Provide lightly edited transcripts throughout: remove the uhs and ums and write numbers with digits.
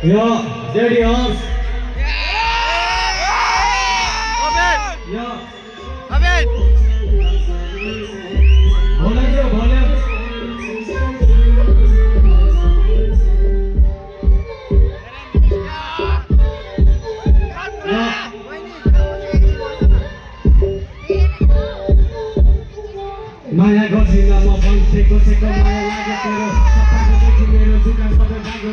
Yo, Daddy House. Yo. Volume. Maya Godzilla, my fun, take a second, Maya like a terror. Sapaka, मेरो दुकान सबै बागो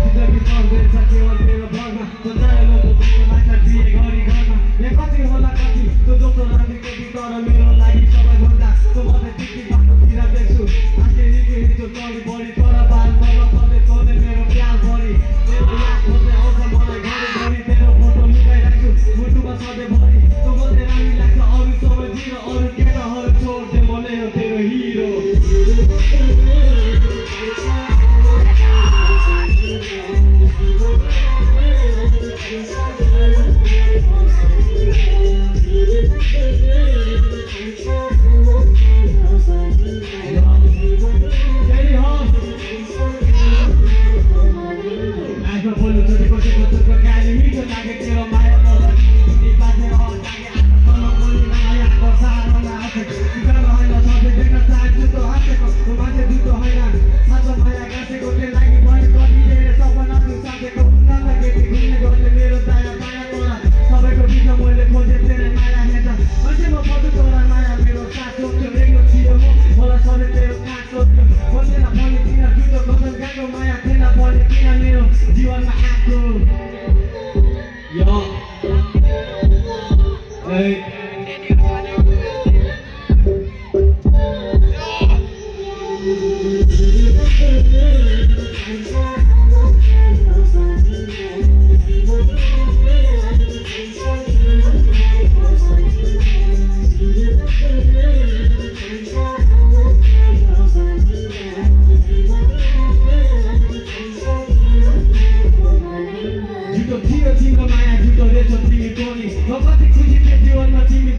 जिन्दगी पर्दैछ केवल मेरो भरमा त जानो त दुःख लाग्छ बिहे गरी घरमा यहाँ कति होला कति त्यो दोस्रो रानी केटी तर मेरो लागि सबैभन्दा त्यो मात्रै टिकी बाटोतिर देख्छु आजै निकै हिजो चढी बढी तर बाल मर्न सधैँ तँले मेरो प्यार बढी मेरो याद खोज्दै आउँछ मलाई घरि तेरो फोटो लुकाइराख्छु मुटुमा सधैँभरि त्यो मात्रै रानी लाग्छ अरू सबै दिएर अरू केटाहरू छोड्दै मलाई हो तेरो हिरो जीवनमा आएको